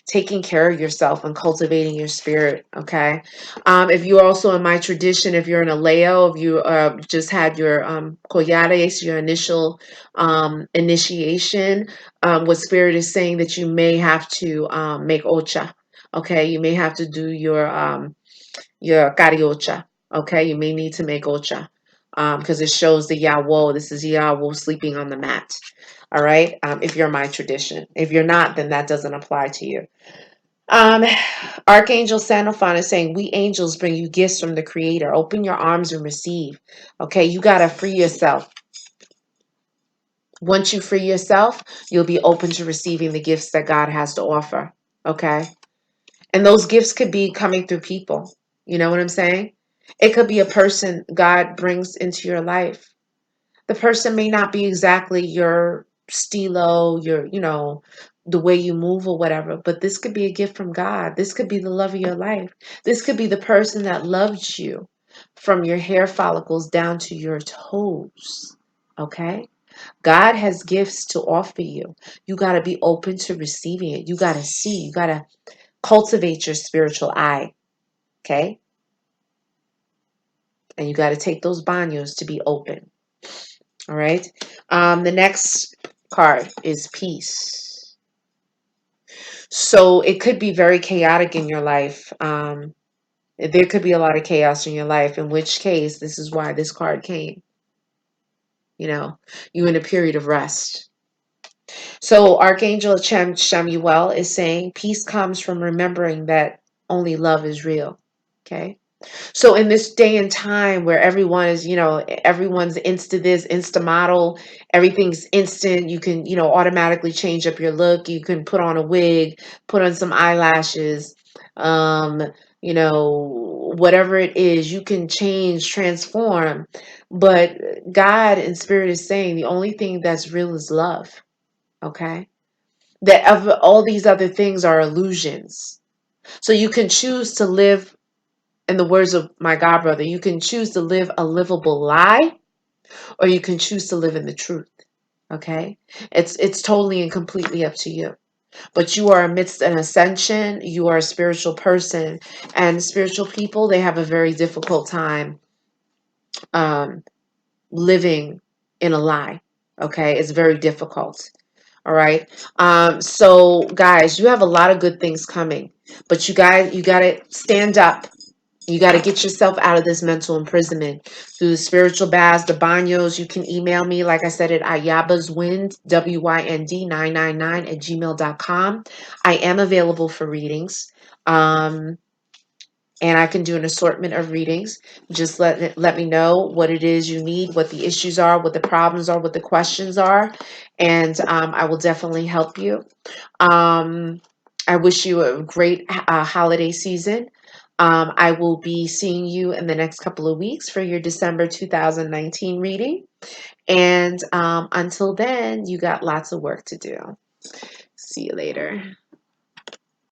taking care of yourself and cultivating your spirit. Okay. If you're also in my tradition, if you're in a Leo, if you just had your collares, your initial initiation, what spirit is saying that you may have to make ocha. Okay. You may have to do your cariocha. Okay, you may need to make ocha because it shows the Yawo. This is Yawo sleeping on the mat. All right, if you're my tradition. If you're not, then that doesn't apply to you. Um, Archangel Sandalphon is saying, we angels bring you gifts from the Creator. Open your arms and receive. Okay, you got to free yourself. Once you free yourself, you'll be open to receiving the gifts that God has to offer. Okay. And those gifts could be coming through people. You know what I'm saying? It could be a person God brings into your life. The person may not be exactly your stilo, the way you move or whatever, but this could be a gift from God. This could be the love of your life. This could be the person that loves you from your hair follicles down to your toes. Okay? God has gifts to offer you. You got to be open to receiving it. You got to see. You got to cultivate your spiritual eye. Okay? And you got to take those baños to be open. All right? The next card is peace. So it could be very chaotic in your life. There could be a lot of chaos in your life, in which case, this is why this card came. You're in a period of rest. So Archangel Shamuel is saying peace comes from remembering that only love is real. Okay? So in this day and time where everyone is, everyone's insta this, insta model, everything's instant. You can, automatically change up your look. You can put on a wig, put on some eyelashes, um, whatever it is, you can change, transform. But God in spirit is saying the only thing that's real is love. Okay. That of all these other things are illusions. So you can choose to live, in the words of my god brother, you can choose to live a livable lie, or you can choose to live in the truth. Okay? It's totally and completely up to you. But you are amidst an ascension, you are a spiritual person, and spiritual people, they have a very difficult time um living in a lie. Okay? It's very difficult. All right. So guys, you have a lot of good things coming, but you got to stand up. You got to get yourself out of this mental imprisonment through the spiritual baths, the baños. You can email me, like I said, at ayabaswind, WYND999 at gmail.com. I am available for readings. And I can do an assortment of readings. Just let me know what it is you need, what the issues are, what the problems are, what the questions are, and I will definitely help you. I wish you a great holiday season. I will be seeing you in the next couple of weeks for your December 2019 reading. And until then, you got lots of work to do. See you later.